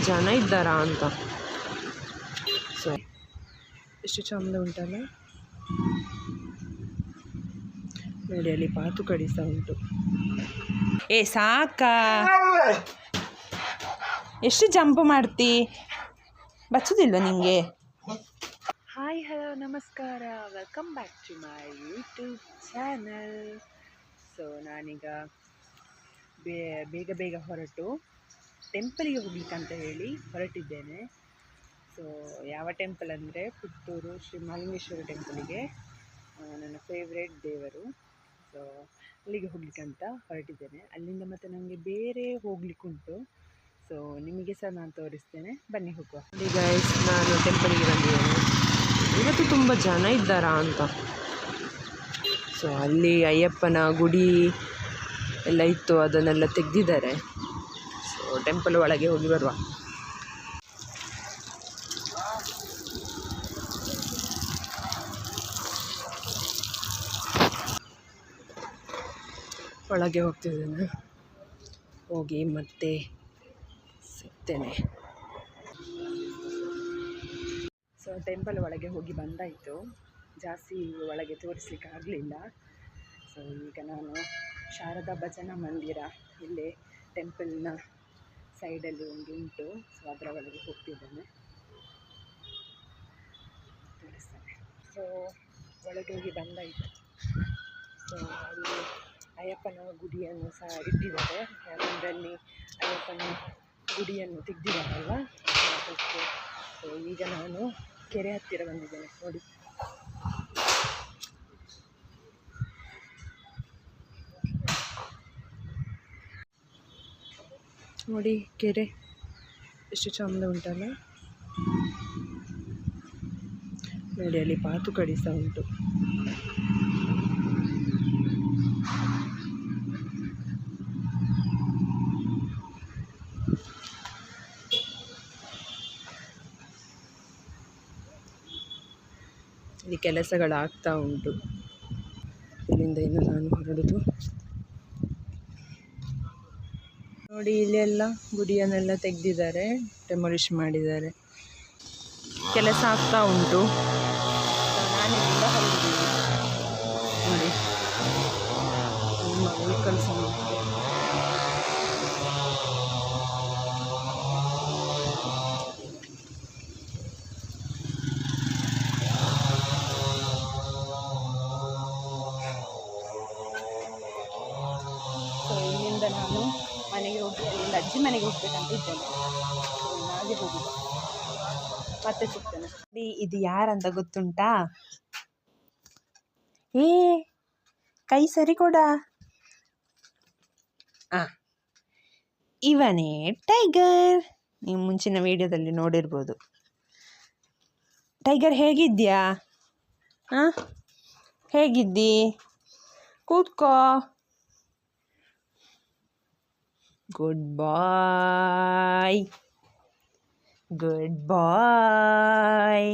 ಜನ ಇದ್ದಾರಾ ಅಂತ. ಸೊ ಎಷ್ಟು ಚಂದ ಉಂಟಲ್ಲ ನೋಡಿ, ಅಲ್ಲಿ ಬಾತುಕಡಿ ಸಹ ಉಂಟು. ಏ ಸಾಕಾ, ಎಷ್ಟು ಜಂಪ್ ಮಾಡ್ತಿ, ಬಚ್ಚೋದಿಲ್ವ ನಿಂಗೆ? ಹಾಯ್ ಹಲೋ ನಮಸ್ಕಾರ, welcome back to my YouTube channel. So ನಾನೀಗ ಬೇಗ ಹೊರಟು ಟೆಂಪಲಿಗೆ ಹೋಗ್ಲಿಕ್ಕಂತ ಹೇಳಿ ಹೊರಟಿದ್ದೇನೆ. ಸೊ ಯಾವ ಟೆಂಪಲ್ ಅಂದರೆ ಪುತ್ತೂರು ಶ್ರೀ ಮಹಾಲಿಂಗೇಶ್ವರ ಟೆಂಪಲಿಗೆ, ನನ್ನ ಫೇವ್ರೇಟ್ ದೇವರು. ಸೊ ಅಲ್ಲಿಗೆ ಹೋಗ್ಲಿಕ್ಕಂತ ಹೊರಟಿದ್ದೇನೆ. ಅಲ್ಲಿಂದ ಮತ್ತು ನನಗೆ ಬೇರೆ ಹೋಗ್ಲಿಕ್ಕುಂಟು. ಸೊ ನಿಮಗೆ ಸಹ ನಾನು ತೋರಿಸ್ತೇನೆ, ಬನ್ನಿ ಹೋಗುವ. ಗೈಸ್, ನಾನು ಟೆಂಪಲಿಗೆ ಬಂದಿದ್ದೇನೆ. ಇವತ್ತು ತುಂಬ ಜನ ಇದ್ದಾರಾ ಅಂತ. ಸೊ ಅಲ್ಲಿ ಅಯ್ಯಪ್ಪನ ಗುಡಿ ಎಲ್ಲ ಇತ್ತು, ಅದನ್ನೆಲ್ಲ ತೆಗೆದಿದ್ದಾರೆ. ಸೊ ಟೆಂಪಲ್ ಒಳಗೆ ಹೋಗಿ ಬರುವ. ಒಳಗೆ ಹೋಗ್ತಿದ್ದೇನೆ, ಹೋಗಿ ಮತ್ತೆ ಸಿಗ್ತೇನೆ. ಸೊ ಟೆಂಪಲ್ ಒಳಗೆ ಹೋಗಿ ಬಂದಾಯಿತು, ಜಾಸ್ತಿ ಒಳಗೆ ತೋರಿಸ್ಲಿಕ್ಕೆ ಆಗಲಿಲ್ಲ. ಸೊ ಈಗ ನಾನು ಶಾರದಾ ಭಜನಾ ಮಂದಿರ ಇಲ್ಲೇ ಟೆಂಪಲ್ನ ಸೈಡಲ್ಲಿ ಒಂದು ಉಂಟು. ಸೊ ಅದರ ಒಳಗೆ ಹೋಗ್ತಿದ್ದೇನೆ, ತೋರಿಸ್ತೇನೆ. ಸೊ ಒಳಗೆ ಹೋಗಿ ಬಂದಾಯಿತು. ಸೊ ಅಲ್ಲಿ ಅಯ್ಯಪ್ಪನ ಗುಡಿಯನ್ನು ಸಹ ಇಟ್ಟಿದ್ದಾರೆ, ಯಾಕಂದರೆ ಅಲ್ಲಿ ಅಯ್ಯಪ್ಪನ ಗುಡಿಯನ್ನು ತೆಗೆದಿದ್ದಾರಲ್ಲ ಅದಕ್ಕೆ. ಸೊ ಈಗ ನಾನು ಕೆರೆ ಹತ್ತಿರ ಬಂದಿದ್ದೇನೆ. ನೋಡಿ ಕೆರೆ ಎಷ್ಟು ಚಂದ ಉಂಟಲ್ಲ ನೋಡಿ, ಅಲ್ಲಿ ಬಾತುಕಡಿ ಸಹ ಉಂಟು. ಇಲ್ಲಿ ಕೆಲಸಗಳಾಗ್ತಾ ಉಂಟು. ಇಲ್ಲಿಂದ ಇನ್ನು ನಾನು ಹೊರಡುದು. ನೋಡಿ, ಇಲ್ಲೆಲ್ಲ ಗುಡಿಯನ್ನೆಲ್ಲ ತೆಗೆದಿದ್ದಾರೆ, ಡೆಮಾಲಿಷ್ ಮಾಡಿದ್ದಾರೆ, ಕೆಲಸ ಆಗ್ತಾ ಉಂಟು. ನಾನಿಲ್ಲಿಂದ ಹೊರಡಿದ್ದೀನಿ ನೋಡಿ, ನಿಮ್ಮ ವೆಹಿಕಲ್ಸ್ ನಾನು ಮನೆಗೆ ಹೋಗಿ ಅಲ್ಲಿಂದ ಅಜ್ಜಿ ಮನೆಗೆ ಹೋಗ್ಬೇಕಂತ ಇದ್ದೇನೆ. ಹಾಗೆ ಹೋಗುದು, ಮತ್ತೆ ಸಿಗ್ತೇನೆ. ಇದು ಯಾರಂತ ಗೊತ್ತುಂಟಾ? ಏ ಕೈ ಸರಿ ಕೊಡ. ಇವನೇ ಟೈಗರ್. ನೀವು ಮುಂಚಿನ ವಿಡಿಯೋದಲ್ಲಿ ನೋಡಿರ್ಬೋದು. ಟೈಗರ್ ಹೇಗಿದ್ಯಾ? ಹೇಗಿದ್ದಿ? ಕೂತ್ಕೋ. ಗುಡ್ ಬಾಯ್, ಗುಡ್ ಬಾಯ್.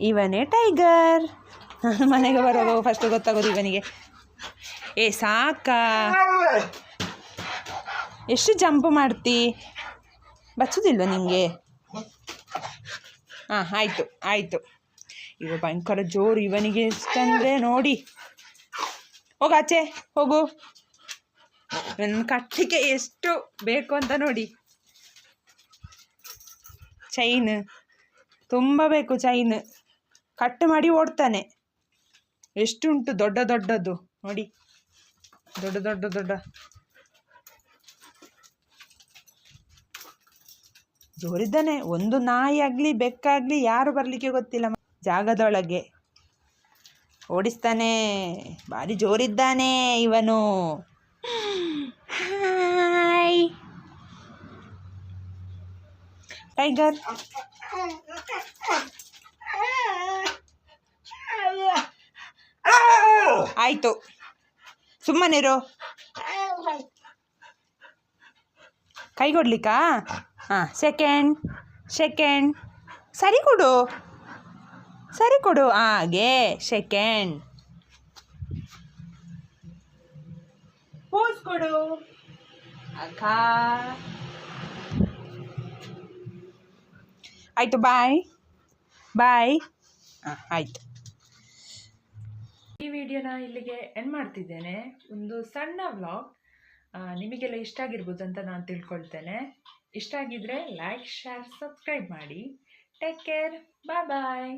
ಇವನೇ ಟೈಗರ್. ನಾನು ಮನೆಗೆ ಬರುವಾಗ ಫಸ್ಟ್ ಗೊತ್ತಾಗೋದು ಇವನಿಗೆ. ಏ ಸಾಕಾ, ಎಷ್ಟು ಜಂಪ್ ಮಾಡ್ತಿ, ಬಚ್ಚೋದಿಲ್ವ ನಿಂಗೆ? ಆಯಿತು ಆಯಿತು. ಇವ ಭಯಂಕರ ಜೋರು, ಇವನಿಗೆ ಎಷ್ಟಂದರೆ ನೋಡಿ. ಹೋಗಾಚೆ ಹೋಗು. ನನ್ನ ಕಟ್ಟಲಿಕ್ಕೆ ಎಷ್ಟು ಬೇಕು ಅಂತ ನೋಡಿ. ಚೈನ್ ತುಂಬ ಬೇಕು, ಚೈನ್ ಕಟ್ ಮಾಡಿ ಓಡ್ತಾನೆ. ಎಷ್ಟುಂಟು ದೊಡ್ಡ ದೊಡ್ಡದು ನೋಡಿ, ದೊಡ್ಡ ದೊಡ್ಡ ದೊಡ್ಡ ಜೋರಿದ್ದಾನೆ. ಒಂದು ನಾಯಿ ಆಗಲಿ ಬೆಕ್ಕಾಗಲಿ ಯಾರು ಬರಲಿಕ್ಕೆ ಗೊತ್ತಿಲ್ಲ ಜಾಗದೊಳಗೆ. ಓಡಿಸ್ತಾನೆ, ಭಾರಿ ಜೋರಿದ್ದಾನೆ ಇವನು. Hi tiger. ಆಯಿತು, ಸುಮ್ಮನಿರು. ಕೈ ಕೊಡ್ಲಿಕ್ಕಾ? ಸೆಕೆಂಡ್ ಸರಿ ಕೊಡು, ಸರಿ ಕೊಡು. ಹಾಗೆ ಸೆಕೆಂಡ್. ಪೋಸ್ ಕೊಡು ಅಕ್ಕ. ಆಯಿತು, ಬಾಯ್ ಬಾಯ್. ಹಾಂ ಆಯಿತು. ಈ ವಿಡಿಯೋನ ಇಲ್ಲಿಗೆ ಎಂಡ್ ಮಾಡ್ತಿದ್ದೇನೆ. ಒಂದು ಸಣ್ಣ ವ್ಲಾಗ್, ನಿಮಗೆಲ್ಲ ಇಷ್ಟ ಆಗಿರ್ಬೋದು ಅಂತ ನಾನು ತಿಳ್ಕೊಳ್ತೇನೆ. ಇಷ್ಟ ಆಗಿದ್ರೆ ಲೈಕ್, ಶೇರ್, ಸಬ್ಸ್ಕ್ರೈಬ್ ಮಾಡಿ. ಟೇಕ್ ಕೇರ್, ಬಾಯ್ ಬಾಯ್.